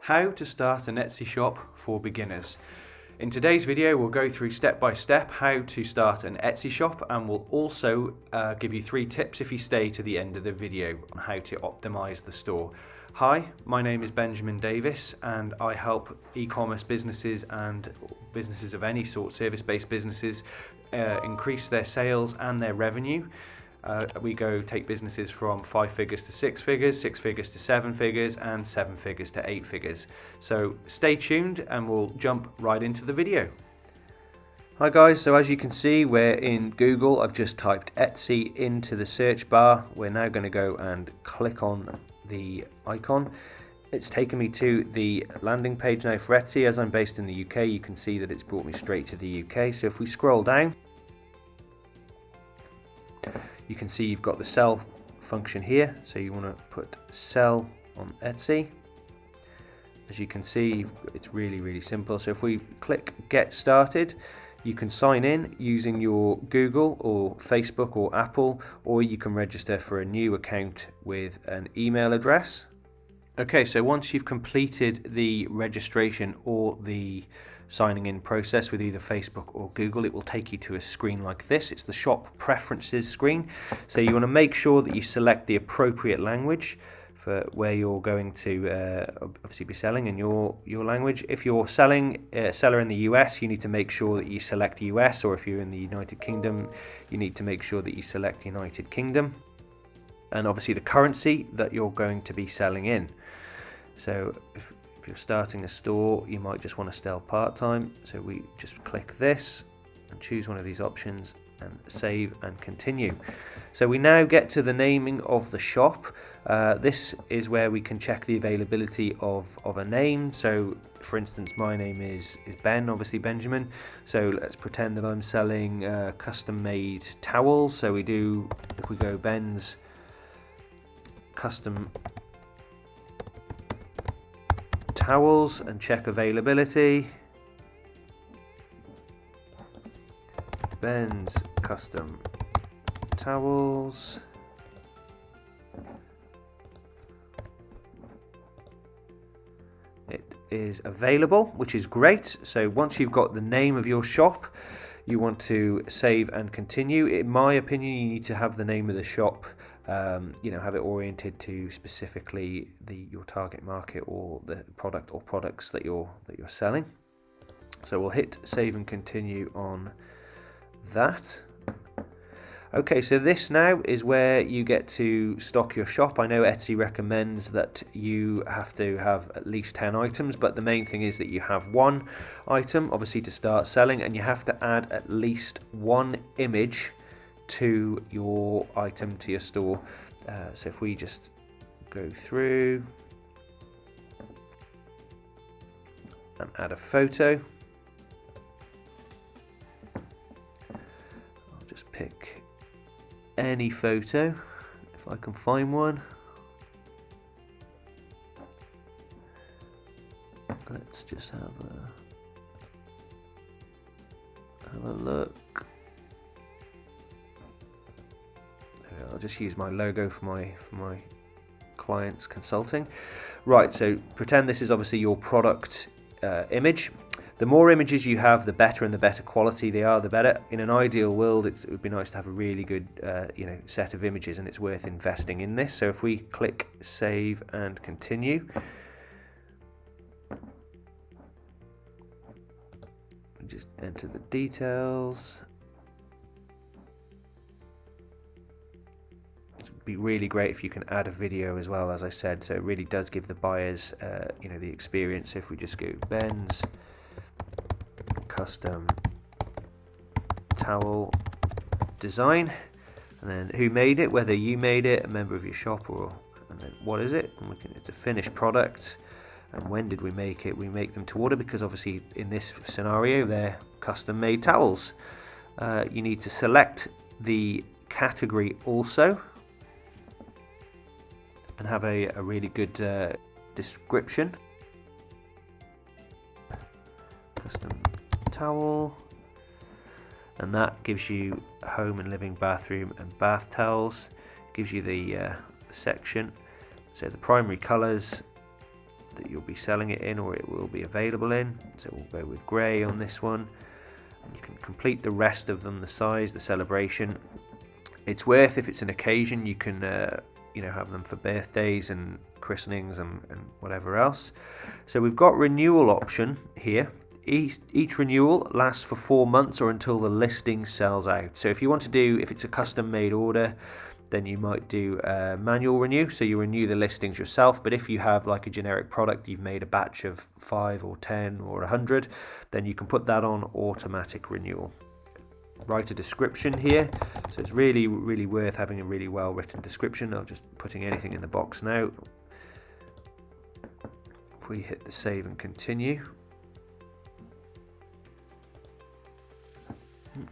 How to start an Etsy shop for beginners. In today's video we'll go through step by step how to start an Etsy shop, and we'll also give you 3 tips if you stay to the end of the video on how to optimize the store. Hi, my name is Benjamin Davis and I help e-commerce businesses and businesses of any sort, service-based businesses, increase their sales and their revenue. We take businesses from 5 figures to 6 figures, 6 figures to 7 figures, and 7 figures to 8 figures. So stay tuned and we'll jump right into the video. Hi guys, so as you can see we're in Google. I've just typed Etsy into the search bar. We're now going to go and click on the icon. It's taken me to the landing page now for Etsy. As I'm based in the UK, you can see that it's brought me straight to the UK. So if we scroll down, you can see you've got the sell function here, so you want to put sell on Etsy. As you can see, it's really simple. So if we click get started, you can sign in using your Google or Facebook or Apple, or you can register for a new account with an email address. Okay, so once you've completed the registration or the signing in process with either Facebook or Google, it will take you to a screen like this. It's the shop preferences screen. So you want to make sure that you select the appropriate language for where you're going to obviously be selling in your language. If you're selling seller in the US, you need to make sure that you select US, or if you're in the United Kingdom, you need to make sure that you select United Kingdom, and obviously the currency that you're going to be selling in. So if you're starting a store, you might just want to sell part-time. So we just click this and choose one of these options and save and continue. So we now get to the naming of the shop. This is where we can check the availability of a name. So for instance, my name is Ben, obviously Benjamin. So let's pretend that I'm selling custom-made towels. So if we go Ben's custom towels and check availability. Ben's custom towels. It is available, which is great. So once you've got the name of your shop, you want to save and continue. In my opinion, you need to have the name of the shop, have it oriented to specifically your target market or the product or products that you're selling. So we'll hit save and continue on that. Okay, so this now is where you get to stock your shop. I know Etsy recommends that you have to have at least 10 items, but the main thing is that you have 1 item, obviously, to start selling, and you have to add at least 1 image to your item, to your store. So if we just go through and add a photo, I'll just pick any photo if I can find one. Let's just have a look. I'll just use my logo for my clients consulting. Right, so pretend this is obviously your product image. The more images you have, the better, and the better quality they are, the better. In an ideal world, it would be nice to have a really good set of images, and it's worth investing in this. So if we click save and continue, just enter the details. It'd be really great if you can add a video as well, as I said, so it really does give the buyers the experience. So if we just go Ben's custom towel design, and then who made it, whether you made it, a member of your shop, and then what is it, and it's a finished product, and when did we make it. We make them to order because obviously in this scenario they're custom made towels. You need to select the category also and have a really good description. Custom towel, and that gives you home and living, bathroom and bath towels. Gives you the section. So the primary colours, that you'll be selling it in, or it will be available in. So we'll go with grey on this one. You can complete the rest of them, the size, the celebration. It's worth, if it's an occasion, you can have them for birthdays and christenings and whatever else. So we've got renewal option here. Each renewal lasts for 4 months or until the listing sells out. So if you want to do, if it's a custom made order, then you might do manual renew, so you renew the listings yourself. But if you have like a generic product, you've made a batch of 5 or 10 or 100, then you can put that on automatic renewal. Write a description here, so it's really worth having a really well written description. I'm just putting anything in the box now. If we hit the save and continue,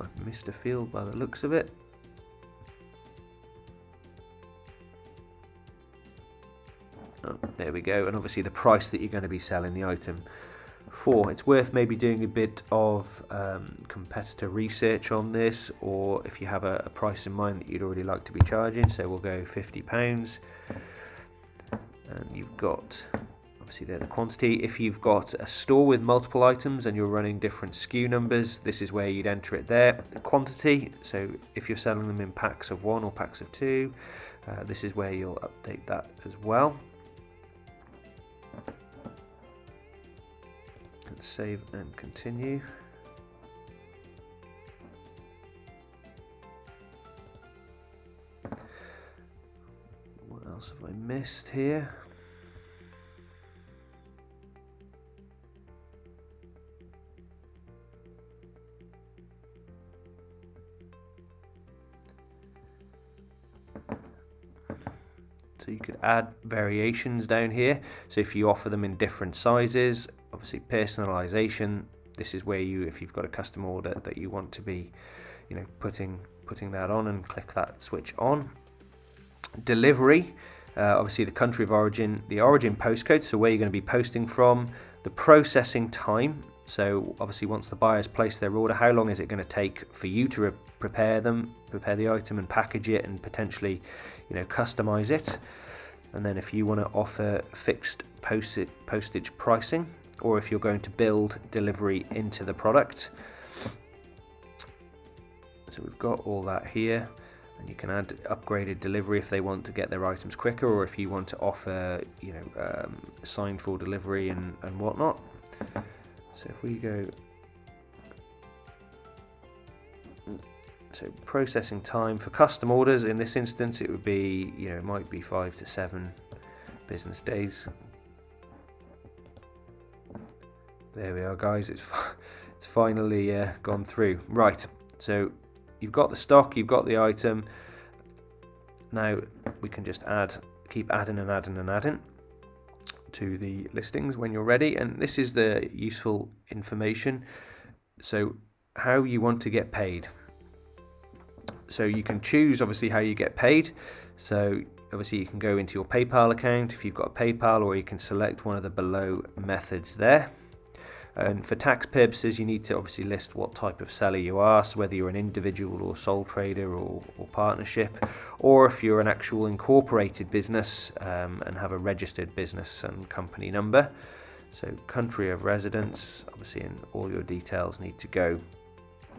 I've missed a field by the looks of it. Oh, there we go, and obviously the price that you're going to be selling the item for. It's worth maybe doing a bit of competitor research on this, or if you have a price in mind that you'd already like to be charging. So we'll go £50, and you've got, obviously there the quantity. If you've got a store with multiple items and you're running different SKU numbers, this is where you'd enter it there. The quantity, so if you're selling them in packs of 1 or packs of 2, this is where you'll update that as well. Let's save and continue. What else have I missed here? So you could add variations down here. So if you offer them in different sizes, obviously personalization, this is where you, if you've got a custom order that you want to be, putting that on, and click that switch on. Delivery, obviously the country of origin, the origin postcode, so where you're going to be posting from, the processing time. So obviously once the buyer's placed their order, how long is it going to take for you to prepare the item and package it and potentially, customize it. And then if you want to offer fixed postage pricing, or if you're going to build delivery into the product. So we've got all that here, and you can add upgraded delivery if they want to get their items quicker, or if you want to offer, signed for delivery and whatnot. So if we go, so processing time for custom orders, in this instance it would be, it might be 5 to 7 business days. There we are, guys, it's finally gone through. Right, so you've got the stock, you've got the item. Now we can just keep adding and adding and adding to the listings when you're ready. And this is the useful information. So how you want to get paid. So you can choose obviously how you get paid. So obviously you can go into your PayPal account if you've got a PayPal, or you can select one of the below methods there. And for tax purposes, you need to obviously list what type of seller you are, so whether you're an individual or sole trader or partnership, or if you're an actual incorporated business and have a registered business and company number. So country of residence, obviously, and all your details need to go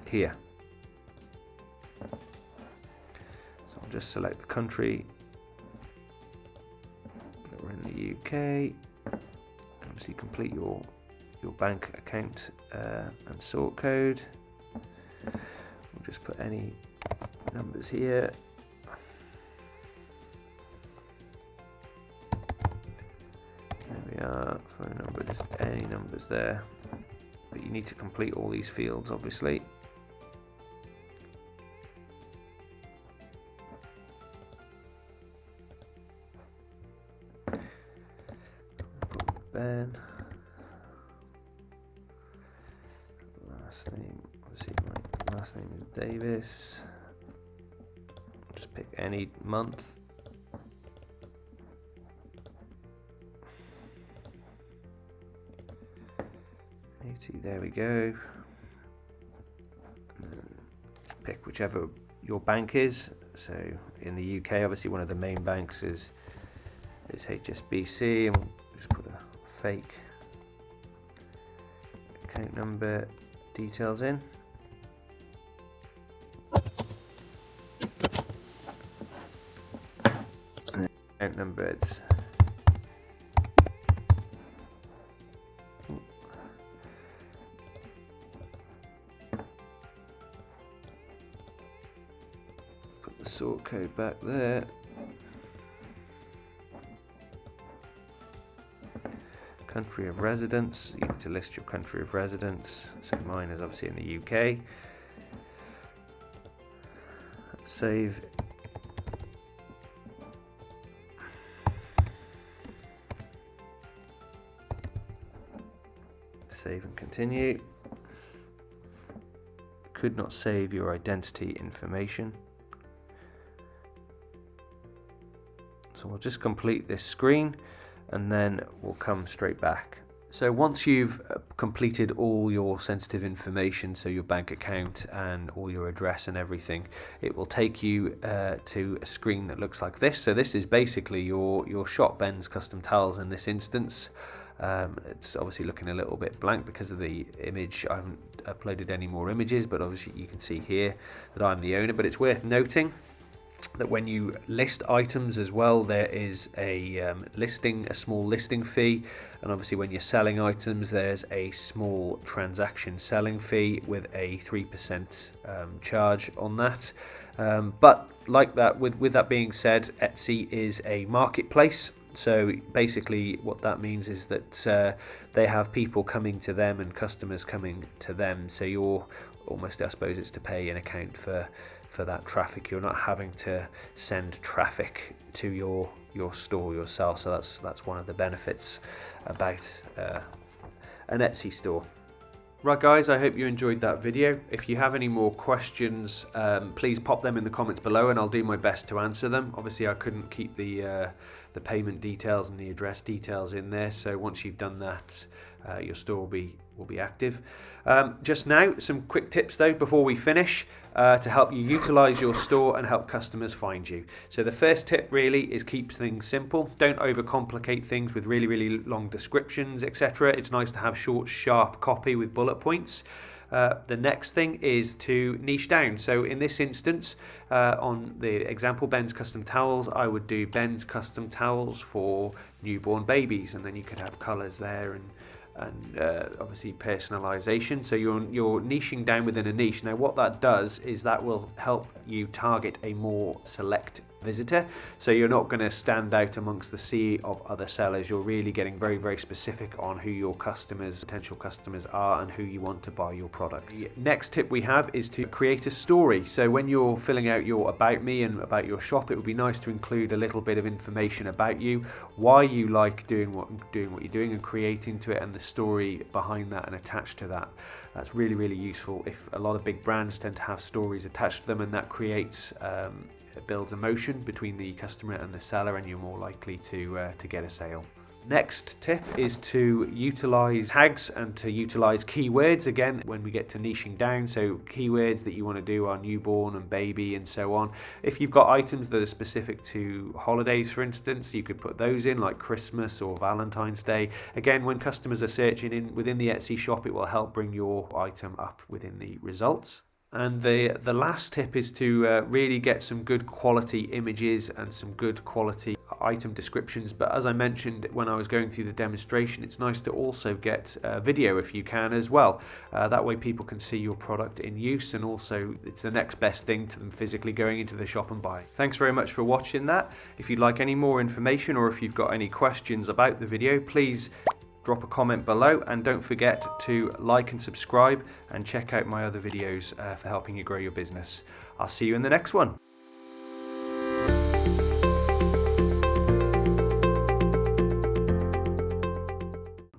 here. So I'll just select the country that we're in, the UK. Obviously complete your bank account and sort code. We'll just put any numbers here. There we are, phone number, just any numbers there. But you need to complete all these fields, obviously. Ben. Last name, obviously my last name is Davis. I'll just pick any month. There we go. Pick whichever your bank is. So in the UK, obviously one of the main banks is HSBC, and we'll just put a fake account number details in. And account number, it's put the sort code back there. Country of residence, you need to list your country of residence. So mine is obviously in the UK. Let's save. Save and continue. Could not save your identity information. So we'll just complete this screen and then we'll come straight back. So once you've completed all your sensitive information, so your bank account and all your address and everything, it will take you to a screen that looks like this. So this is basically your shop, Ben's Custom Towels in this instance. It's obviously looking a little bit blank because of the image. I haven't uploaded any more images, but obviously you can see here that I'm the owner. But it's worth noting that when you list items as well, there is a small listing fee, and obviously when you're selling items, there's a small transaction selling fee with a 3% charge on that. But like that, with that being said, Etsy is a marketplace. So basically what that means is that they have people coming to them and customers coming to them. So you're almost, I suppose, it's to pay an account for that traffic. You're not having to send traffic to your store yourself. So that's one of the benefits about an Etsy store. Right guys, I hope you enjoyed that video. If you have any more questions, please pop them in the comments below and I'll do my best to answer them. Obviously I couldn't keep the payment details and the address details in there, so once you've done that, your store will be active. Just now, some quick tips though before we finish to help you utilize your store and help customers find you. So the first tip really is keep things simple. Don't overcomplicate things with really long descriptions, etc. It's nice to have short, sharp copy with bullet points. The next thing is to niche down. So in this instance, on the example Ben's Custom Towels, I would do Ben's Custom Towels for newborn babies, and then you could have colors there and obviously personalization. So you're niching down within a niche. Now what that does is that will help you target a more select visitor, so you're not going to stand out amongst the sea of other sellers. You're really getting very specific on who your potential customers are and who you want to buy your product. The next tip we have is to create a story. So when you're filling out your about me and about your shop, it would be nice to include a little bit of information about you, why you like doing what you're doing and creating to it, and the story behind that and attached to that. That's really useful. If a lot of big brands tend to have stories attached to them, and that creates it builds emotion between the customer and the seller, and you're more likely to get a sale. Next tip is to utilize tags and to utilize keywords again when we get to niching down. So keywords that you want to do are newborn and baby and so on. If you've got items that are specific to holidays, for instance, you could put those in, like Christmas or Valentine's Day. Again, when customers are searching within the Etsy shop, it will help bring your item up within the results. And the last tip is to really get some good quality images and some good quality item descriptions. But as I mentioned when I was going through the demonstration, it's nice to also get video if you can as well. That way people can see your product in use, and also it's the next best thing to them physically going into the shop and buying. Thanks very much for watching that. If you'd like any more information or if you've got any questions about the video, please drop a comment below, and don't forget to like and subscribe and check out my other videos for helping you grow your business. I'll see you in the next one.